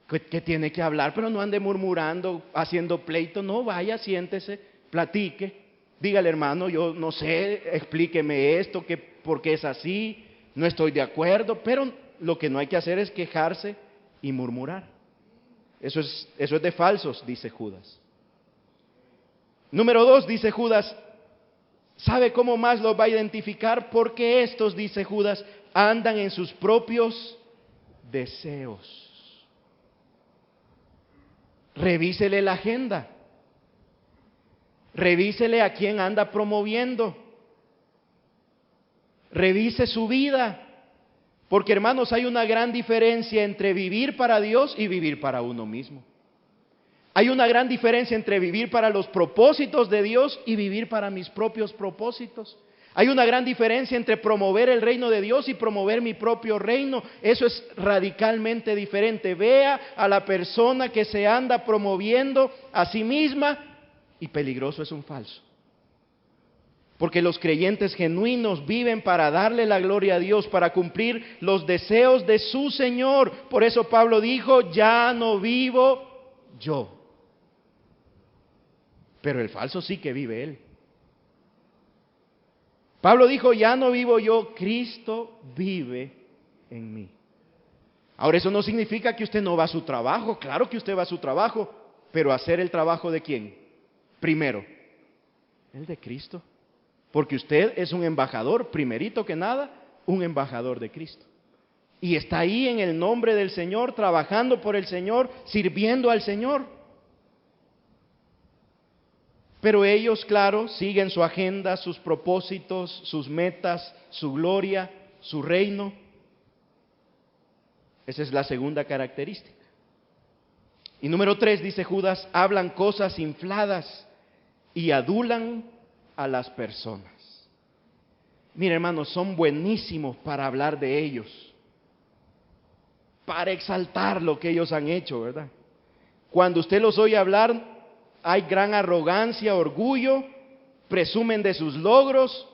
B: que tiene que hablar, pero no ande murmurando, haciendo pleito. No, vaya, siéntese, platique, dígale, hermano, yo no sé, explíqueme esto, por qué es así, no estoy de acuerdo, pero lo que no hay que hacer es quejarse y murmurar. Eso es de falsos, dice Judas. Número 2, dice Judas, ¿sabe cómo más los va a identificar? Porque estos, dice Judas, andan en sus propios deseos. Revísele la agenda. Revísele a quién anda promoviendo. Revise su vida. Porque, hermanos, hay una gran diferencia entre vivir para Dios y vivir para uno mismo. Hay una gran diferencia entre vivir para los propósitos de Dios y vivir para mis propios propósitos. Hay una gran diferencia entre promover el reino de Dios y promover mi propio reino. Eso es radicalmente diferente. Vea a la persona que se anda promoviendo a sí misma, y peligroso es un falso. Porque los creyentes genuinos viven para darle la gloria a Dios, para cumplir los deseos de su Señor. Por eso Pablo dijo, ya no vivo yo. Pero el falso sí que vive él. Pablo dijo, ya no vivo yo, Cristo vive en mí. Ahora, eso no significa que usted no va a su trabajo. Claro que usted va a su trabajo, pero hacer el trabajo ¿de quién? Primero, el de Cristo. Porque usted es un embajador, primerito que nada, un embajador de Cristo. Y está ahí en el nombre del Señor, trabajando por el Señor, sirviendo al Señor. Pero ellos, claro, siguen su agenda, sus propósitos, sus metas, su gloria, su reino. Esa es la segunda característica. Y número 3, dice Judas, hablan cosas infladas y adulan a las personas. Mire, hermanos, son buenísimos para hablar de ellos, para exaltar lo que ellos han hecho, ¿verdad? Cuando usted los oye hablar, hay gran arrogancia, orgullo, presumen de sus logros.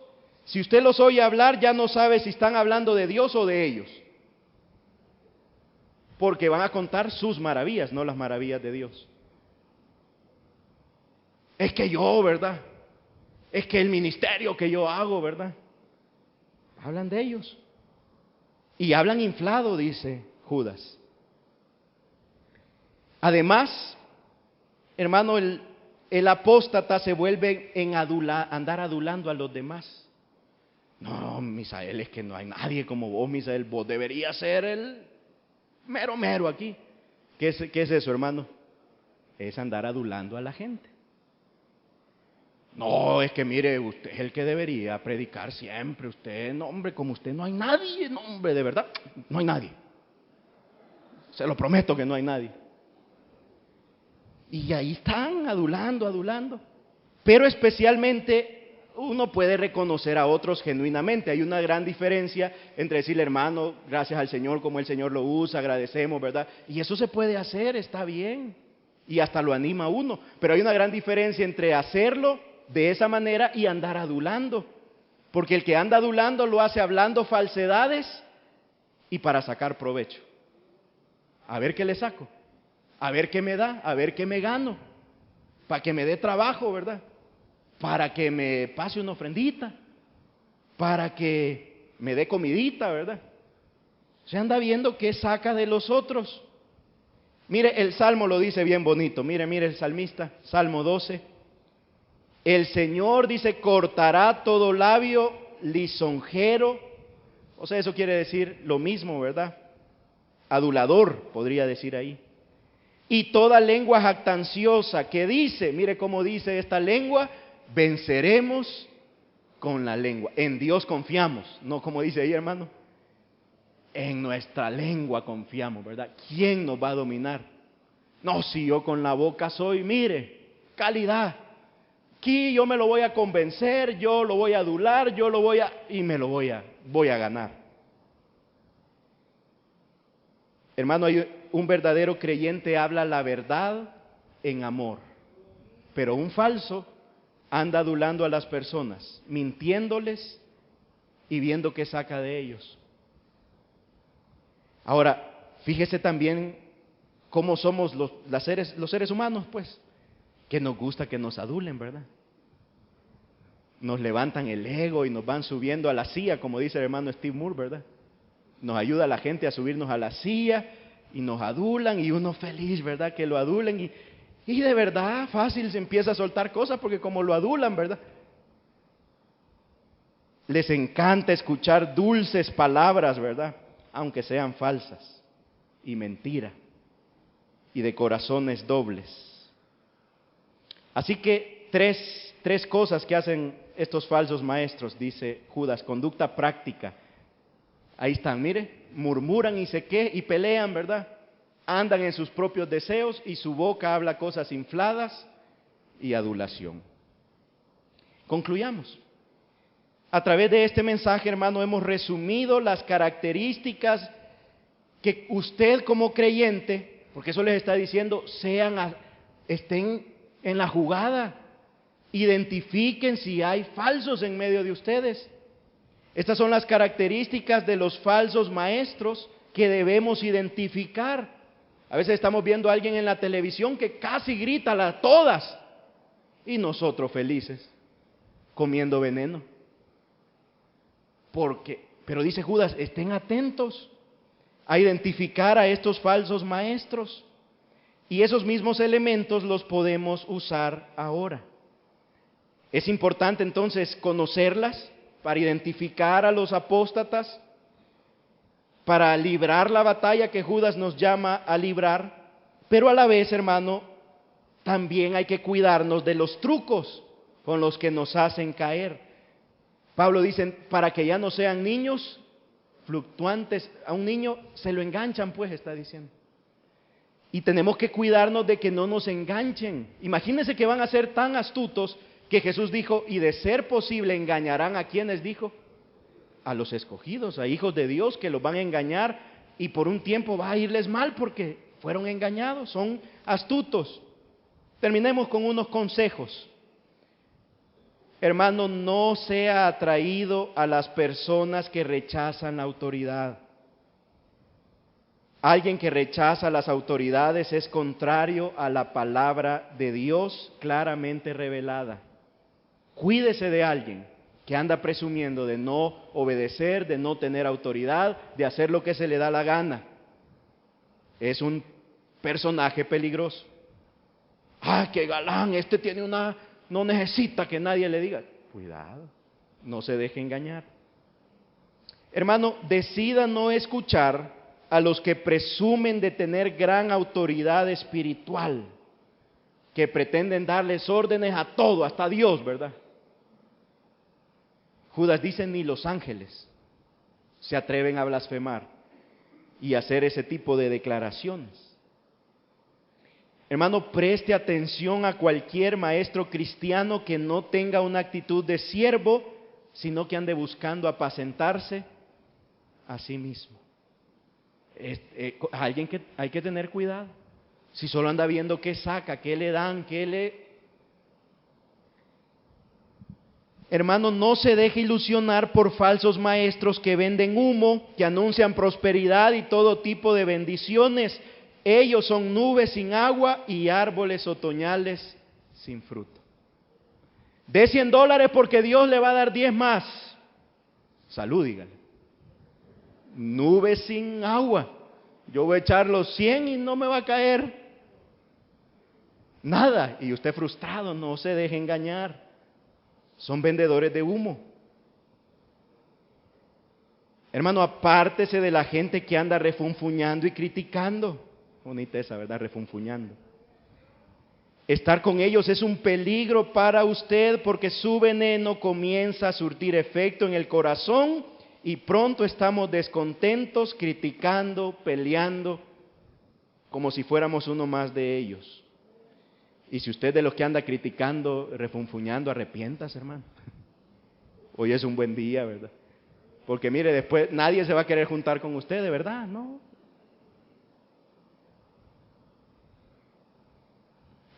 B: Si usted los oye hablar, ya no sabe si están hablando de Dios o de ellos. Porque van a contar sus maravillas, no las maravillas de Dios. Es que yo, ¿verdad? Es que el ministerio que yo hago, ¿verdad? Hablan de ellos. Y hablan inflado, dice Judas. Además, hermano, el apóstata se vuelve en andar adulando a los demás. No, Misael, es que no hay nadie como vos, Misael. Vos deberías ser el mero aquí. ¿Qué es eso, hermano? Es andar adulando a la gente. No, es que mire, usted es el que debería predicar siempre. Usted, no, hombre, como usted no hay nadie. No, hombre, de verdad, no hay nadie. Se lo prometo que no hay nadie. Y ahí están adulando. Pero especialmente uno puede reconocer a otros genuinamente. Hay una gran diferencia entre decirle, hermano, gracias al Señor, como el Señor lo usa, agradecemos, ¿verdad? Y eso se puede hacer, está bien. Y hasta lo anima a uno. Pero hay una gran diferencia entre hacerlo de esa manera y andar adulando. Porque el que anda adulando lo hace hablando falsedades y para sacar provecho. A ver qué le saco. A ver qué me da, a ver qué me gano, para que me dé trabajo, ¿verdad? Para que me pase una ofrendita, para que me dé comidita, ¿verdad? Se anda viendo qué saca de los otros. Mire, el Salmo lo dice bien bonito, mire el salmista, Salmo 12. El Señor, dice, cortará todo labio lisonjero, o sea, eso quiere decir lo mismo, ¿verdad? Adulador, podría decir ahí. Y toda lengua jactanciosa que dice, mire cómo dice esta lengua, venceremos con la lengua. En Dios confiamos, no como dice ahí, hermano. En nuestra lengua confiamos, ¿verdad? ¿Quién nos va a dominar? No, si yo con la boca soy, mire, calidad. Aquí yo me lo voy a convencer, yo lo voy a adular, y me lo voy a ganar. Hermano, un verdadero creyente habla la verdad en amor, pero un falso anda adulando a las personas, mintiéndoles y viendo qué saca de ellos. Ahora, fíjese también cómo somos los seres humanos, pues, que nos gusta que nos adulen, ¿verdad? Nos levantan el ego y nos van subiendo a la silla, como dice el hermano Steve Moore, ¿verdad? Nos ayuda a la gente a subirnos a la silla y nos adulan y uno feliz, ¿verdad? Que lo adulen y de verdad fácil se empieza a soltar cosas porque como lo adulan, ¿verdad? Les encanta escuchar dulces palabras, ¿verdad? Aunque sean falsas y mentira y de corazones dobles. Así que tres cosas que hacen estos falsos maestros, dice Judas: conducta práctica. Ahí están, mire, murmuran y pelean, ¿verdad? Andan en sus propios deseos y su boca habla cosas infladas y adulación. Concluyamos. A través de este mensaje, hermano, hemos resumido las características que usted como creyente, porque eso les está diciendo, estén en la jugada, identifiquen si hay falsos en medio de ustedes. Estas son las características de los falsos maestros que debemos identificar. A veces estamos viendo a alguien en la televisión que casi grita a todas y nosotros felices comiendo veneno. Pero dice Judas, estén atentos a identificar a estos falsos maestros. Y esos mismos elementos los podemos usar ahora. Es importante entonces conocerlas para identificar a los apóstatas, para librar la batalla que Judas nos llama a librar, pero a la vez, hermano, también hay que cuidarnos de los trucos con los que nos hacen caer. Pablo dice, para que ya no sean niños fluctuantes, a un niño se lo enganchan, pues está diciendo. Y tenemos que cuidarnos de que no nos enganchen. Imagínense que van a ser tan astutos que Jesús dijo, y de ser posible engañarán a quienes dijo, a los escogidos, a hijos de Dios que los van a engañar y por un tiempo va a irles mal porque fueron engañados, son astutos. Terminemos con unos consejos. Hermano, no sea atraído a las personas que rechazan la autoridad. Alguien que rechaza las autoridades es contrario a la palabra de Dios claramente revelada. Cuídese de alguien que anda presumiendo de no obedecer, de no tener autoridad, de hacer lo que se le da la gana. Es un personaje peligroso. ¡Ah, qué galán! No necesita que nadie le diga. Cuidado, no se deje engañar. Hermano, decida no escuchar a los que presumen de tener gran autoridad espiritual, que pretenden darles órdenes a todo, hasta a Dios, ¿verdad? Judas dice, ni los ángeles se atreven a blasfemar y hacer ese tipo de declaraciones. Hermano, preste atención a cualquier maestro cristiano que no tenga una actitud de siervo, sino que ande buscando apacentarse a sí mismo. Alguien que hay que tener cuidado. Si solo anda viendo qué saca, qué le dan, Hermano, no se deje ilusionar por falsos maestros que venden humo, que anuncian prosperidad y todo tipo de bendiciones. Ellos son nubes sin agua y árboles otoñales sin fruto. De $100 porque Dios le va a dar 10 más. Salud, dígale. Nubes sin agua. Yo voy a echar los 100 y no me va a caer nada. Y usted frustrado, no se deje engañar. Son vendedores de humo. Hermano, apártese de la gente que anda refunfuñando y criticando. Bonita esa, ¿verdad? Refunfuñando. Estar con ellos es un peligro para usted porque su veneno comienza a surtir efecto en el corazón y pronto estamos descontentos, criticando, peleando, como si fuéramos uno más de ellos. Y si usted de los que anda criticando, refunfuñando, arrepiéntase, hermano. Hoy es un buen día, ¿verdad? Porque mire, después nadie se va a querer juntar con usted, ¿de verdad? No.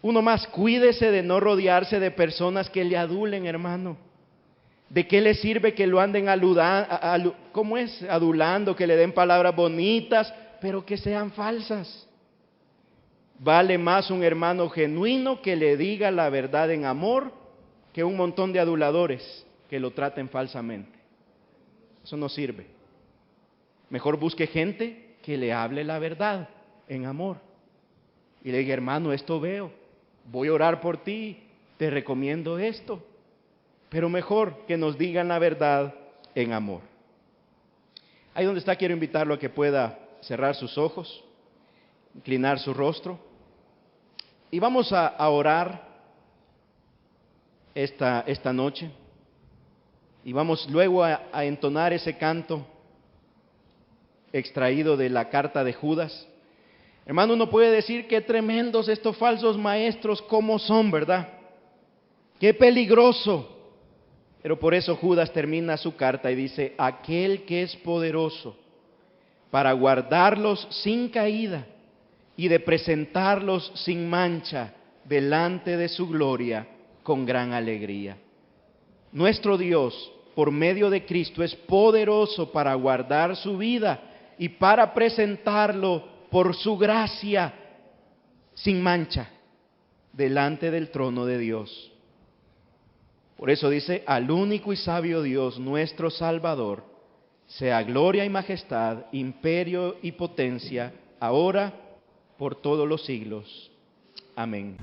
B: Uno más, cuídese de no rodearse de personas que le adulen, hermano. ¿De qué le sirve que lo anden adulando, que le den palabras bonitas, pero que sean falsas? Vale más un hermano genuino que le diga la verdad en amor que un montón de aduladores que lo traten falsamente. Eso no sirve. Mejor busque gente que le hable la verdad en amor. Y le diga, hermano, esto veo, voy a orar por ti, te recomiendo esto. Pero mejor que nos digan la verdad en amor. Ahí donde está, quiero invitarlo a que pueda cerrar sus ojos, inclinar su rostro. Y vamos a orar esta noche. Y vamos luego a entonar ese canto extraído de la carta de Judas. Hermano, uno puede decir qué tremendos estos falsos maestros, cómo son, ¿verdad? Qué peligroso. Pero por eso Judas termina su carta y dice, aquel que es poderoso para guardarlos sin caída y de presentarlos sin mancha delante de su gloria con gran alegría. Nuestro Dios, por medio de Cristo, es poderoso para guardar su vida y para presentarlo por su gracia sin mancha delante del trono de Dios. Por eso dice, al único y sabio Dios, nuestro Salvador, sea gloria y majestad, imperio y potencia, ahora por todos los siglos. Amén.